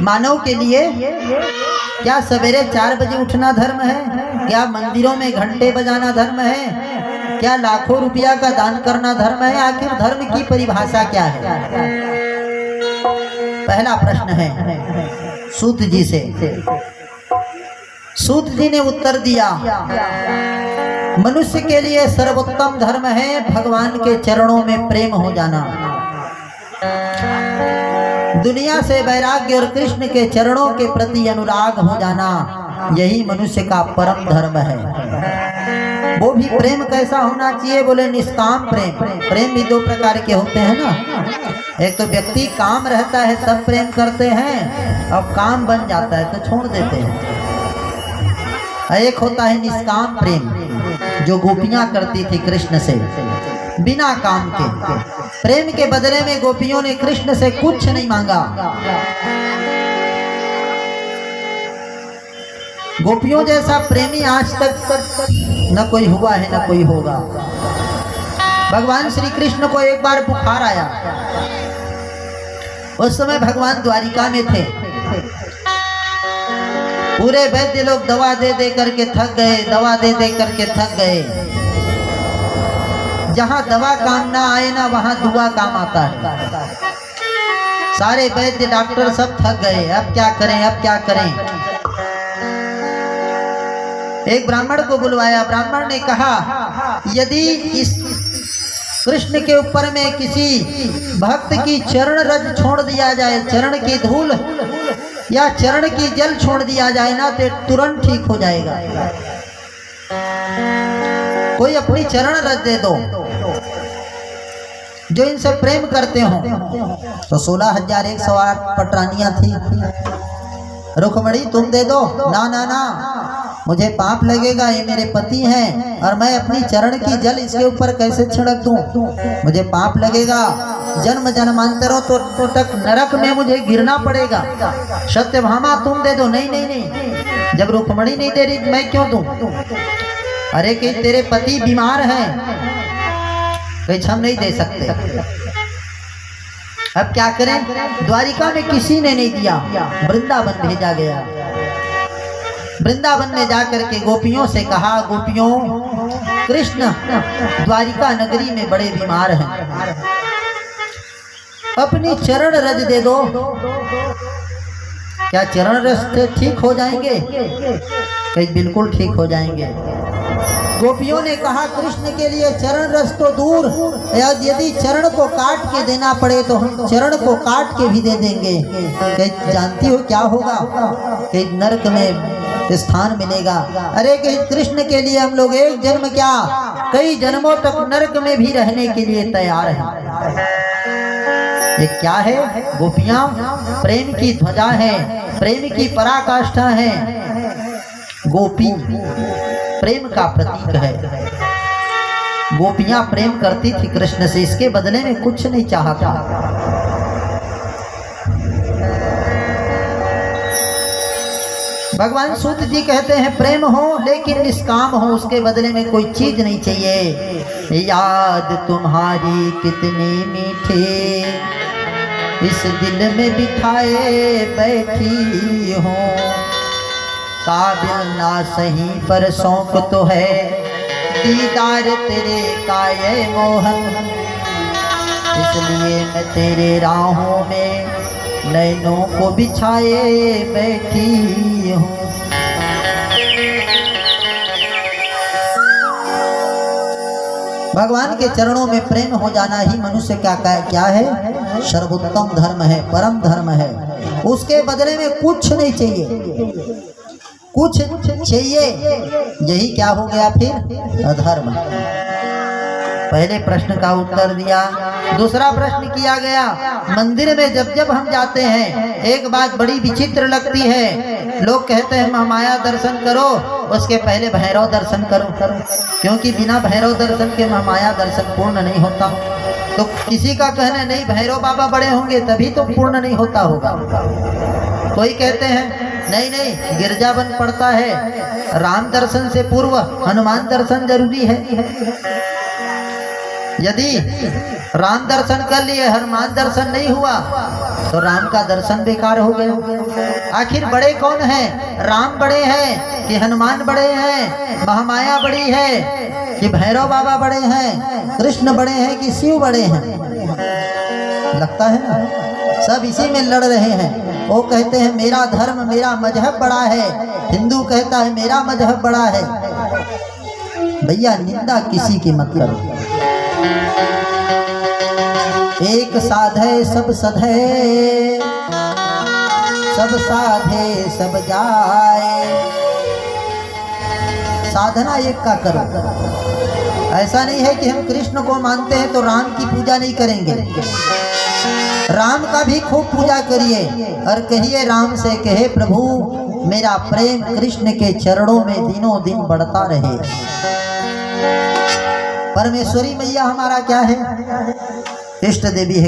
मानव के लिए क्या सवेरे 4 बजे उठना धर्म है? क्या मंदिरों में घंटे बजाना धर्म है? क्या लाखों रुपया का दान करना धर्म है? आखिर धर्म की परिभाषा क्या है? पहला प्रश्न है सूत जी से। सूत जी ने उत्तर दिया, मनुष्य के लिए सर्वोत्तम धर्म है भगवान के चरणों में प्रेम हो जाना, दुनिया से वैराग्य और कृष्ण के चरणों के प्रति अनुराग हो जाना, यही मनुष्य का परम धर्म है। वो भी प्रेम कैसा होना चाहिए? बोले निष्काम प्रेम। प्रेम भी 2 प्रकार के होते हैं ना, एक तो व्यक्ति काम रहता है तब प्रेम करते हैं, और काम बन जाता है तो छोड़ देते हैं। एक होता है निष्काम प्रेम, जो गोपियां करती थी कृष्ण से बिना काम के। प्रेम के बदले में गोपियों ने कृष्ण से कुछ नहीं मांगा। गोपियों जैसा प्रेमी आज तक न कोई हुआ है न कोई होगा। भगवान श्री कृष्ण को एक बार बुखार आया। उस समय भगवान द्वारिका में थे। पूरे वैद्य लोग दवा दे दे करके थक गए, दवा दे दे करके थक गए। जहां दवा काम ना आए ना वहां दुआ काम आता है। सारे वैद्य डॉक्टर सब थक गए, अब क्या करें अब क्या करें। एक ब्राह्मण को बुलवाया। ब्राह्मण ने कहा, यदि इस कृष्ण के ऊपर में किसी भक्त की चरण रज छोड़ दिया जाए, चरण की धूल या चरण की जल छोड़ दिया जाए ना, तो तुरंत ठीक हो जाएगा। कोई अपनी चरण रज दे दो जो इनसे प्रेम करते हो। तो 16,108 पटरानियां थी। रुक्मणी तुम दे दो। ना ना ना, मुझे पाप लगेगा, ये मेरे पति हैं और मैं अपनी चरण की जल इसके ऊपर कैसे छिड़क दूं? मुझे पाप लगेगा, जन्म जन्मांतरों तो तक नरक में मुझे गिरना पड़ेगा। सत्यभामा तुम दे दो। नहीं नहीं नहीं, जब रुक्मणी नहीं दे रही मैं क्यों दूं? अरे कि तेरे पति बीमार हैं, कुछ हम नहीं दे सकते। अब क्या करें? द्वारिका में किसी ने नहीं दिया, वृंदावन भेजा गया। वृंदावन में जाकर के गोपियों से कहा, गोपियों कृष्ण द्वारिका नगरी में बड़े बीमार हैं, अपनी चरण रज दे दो। क्या चरण रज से ठीक हो जाएंगे? कहीं बिल्कुल ठीक हो जाएंगे। गोपियों ने कहा, कृष्ण के लिए चरण रस तो दूर, यदि चरण को काट के देना पड़े तो हम चरण को काट के भी दे देंगे। कहीं जानती हो क्या होगा? कहीं नरक में स्थान मिलेगा। अरे कि कृष्ण के लिए हम लोग एक जन्म क्या कई जन्मों तक नरक में भी रहने के लिए तैयार हैं। ये क्या है? गोपियां प्रेम की ध्वजा है, प्रेम की पराकाष्ठा है। गोपी प्रेम का प्रतीक है। गोपियां प्रेम करती थी कृष्ण से, इसके बदले में कुछ नहीं चाहा था। भगवान सूत जी कहते हैं, प्रेम हो लेकिन निष्काम हो, उसके बदले में कोई चीज नहीं चाहिए। याद तुम्हारी कितनी मीठी इस दिल में बिठाए बैठी हो, काबिल ना सही पर शौक तो है, दीदार तेरे का ये मोहन, इसलिए मैं तेरे राहों में नैनों को बिछाए बैठी हूँ। भगवान के चरणों में प्रेम हो जाना ही मनुष्य का क्या है? सर्वोत्तम धर्म है, परम धर्म है। उसके बदले में कुछ नहीं चाहिए, कुछ चाहिए यही क्या हो गया फिर? अधर्म। पहले प्रश्न का उत्तर दिया। दूसरा प्रश्न किया गया, मंदिर में जब जब हम जाते हैं एक बात बड़ी विचित्र लगती है। लोग कहते हैं महामाया दर्शन करो, उसके पहले भैरव दर्शन करो, क्योंकि बिना भैरव दर्शन के महामाया दर्शन पूर्ण नहीं होता। तो किसी का कहना नहीं भैरव बाबा बड़े होंगे तभी तो पूर्ण नहीं होता होगा। कोई कहते हैं नहीं नहीं, गिरजावन पड़ता है, राम दर्शन से पूर्व हनुमान दर्शन जरूरी है। यदि राम दर्शन कर लिए, हनुमान दर्शन नहीं हुआ तो राम का दर्शन बेकार हो गया। आखिर बड़े कौन हैं? राम बड़े हैं कि हनुमान बड़े हैं, महामाया बड़ी है कि भैरव बाबा बड़े हैं, कृष्ण बड़े हैं कि शिव बड़े हैं? लगता है ना, सब इसी में लड़ रहे हैं। वो कहते हैं मेरा धर्म मेरा मजहब बड़ा है, हिंदू कहता है मेरा मजहब बड़ा है। भैया निंदा किसी की मत करो। एक साधे सब सधे, सब साधे सब जाए। साधना एक का करो। ऐसा नहीं है कि हम कृष्ण को मानते हैं तो राम की पूजा नहीं करेंगे। राम का भी खूब पूजा करिए और कहिए राम से, कहे प्रभु मेरा प्रेम कृष्ण के चरणों में दिनों दिन बढ़ता रहे। परमेश्वरी मैया हमारा क्या है? इष्ट देवी है।